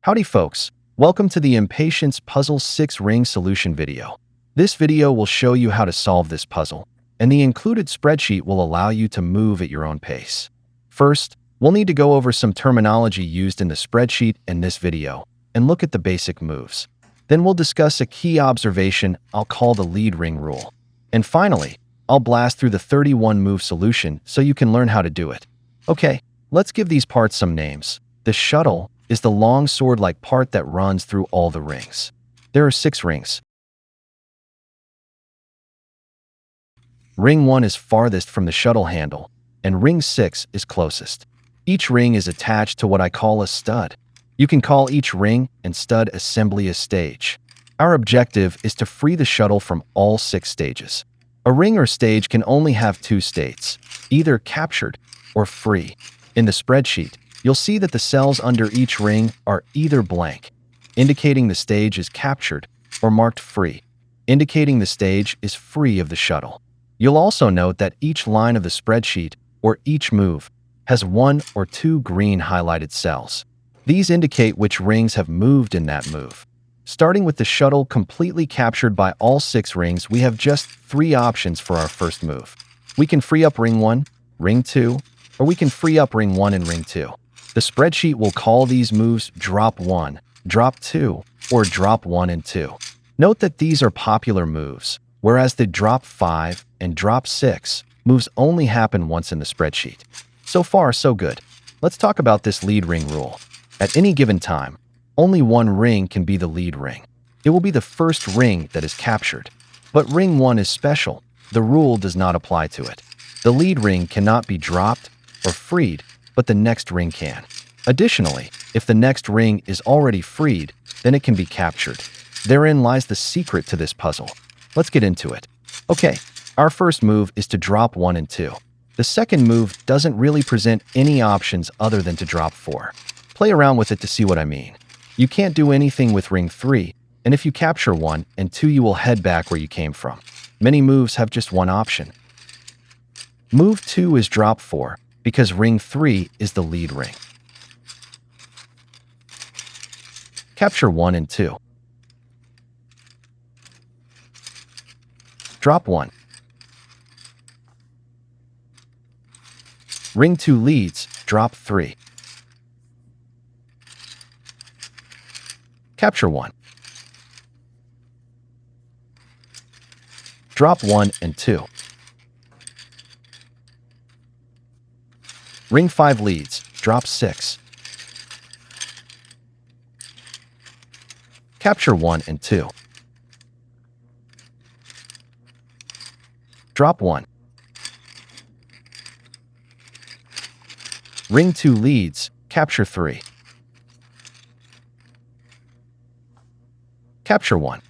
Howdy folks, welcome to the Impatience Puzzle 6 Ring Solution video. This video will show you how to solve this puzzle, and the included spreadsheet will allow you to move at your own pace. First, we'll need to go over some terminology used in the spreadsheet in this video, and look at the basic moves. Then we'll discuss a key observation I'll call the lead ring rule. And finally, I'll blast through the 31-move solution so you can learn how to do it. Okay, let's give these parts some names. The shuttle is the long sword-like part that runs through all the rings. There are 6 rings. Ring 1 is farthest from the shuttle handle, and ring 6 is closest. Each ring is attached to what I call a stud. You can call each ring and stud assembly a stage. Our objective is to free the shuttle from all 6 stages. A ring or stage can only have 2 states, either captured or free. In the spreadsheet, you'll see that the cells under each ring are either blank, indicating the stage is captured, or marked free, indicating the stage is free of the shuttle. You'll also note that each line of the spreadsheet, or each move, has 1 or 2 green highlighted cells. These indicate which rings have moved in that move. Starting with the shuttle completely captured by all 6 rings, we have just 3 options for our first move. We can free up ring 1, ring 2, or we can free up ring 1 and ring 2. The spreadsheet will call these moves drop 1, drop 2, or drop 1 and 2. Note that these are popular moves, whereas the drop 5 and drop 6 moves only happen once in the spreadsheet. So far, so good. Let's talk about this lead ring rule. At any given time, only one ring can be the lead ring. It will be the first ring that is captured. But ring 1 is special. The rule does not apply to it. The lead ring cannot be dropped or freed, but the next ring can. Additionally, if the next ring is already freed, then it can be captured. Therein lies the secret to this puzzle. Let's get into it. Okay, our first move is to drop 1 and 2. The second move doesn't really present any options other than to drop 4. Play around with it to see what I mean. You can't do anything with ring 3, and if you capture 1 and 2, you will head back where you came from. Many moves have just one option. Move 2 is drop 4, because ring 3 is the lead ring. Capture 1 and 2. Drop 1. Ring 2 leads, drop 3. Capture 1. Drop 1 and 2. Ring 5 leads, drop 6. Capture 1 and 2. Drop 1. Ring 2 leads, capture 3. Capture 1.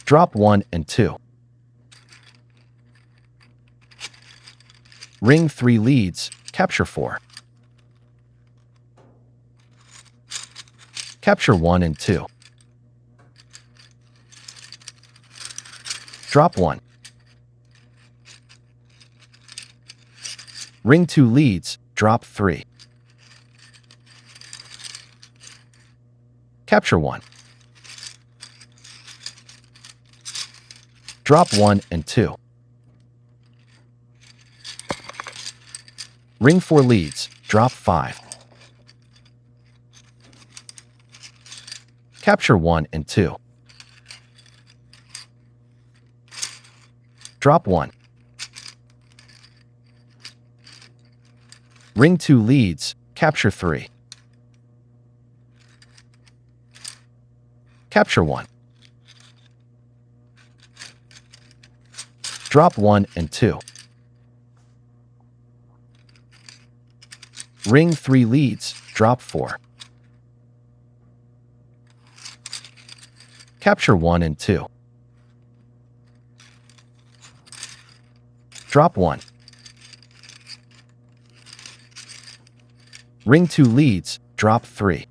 Drop 1 and 2. Ring 3 leads, capture 4. Capture 1 and 2. Drop 1. Ring 2 leads, drop 3. Capture 1. Drop 1 and 2. Ring 4 leads, drop 5. Capture 1 and 2. Drop 1. Ring 2 leads, capture 3. Capture 1. Drop 1 and 2. Ring 3 leads, drop 4. Capture 1 and 2. Drop 1. Ring 2 leads, drop 3.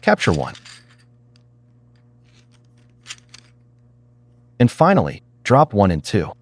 Capture 1. And finally, drop 1 and 2.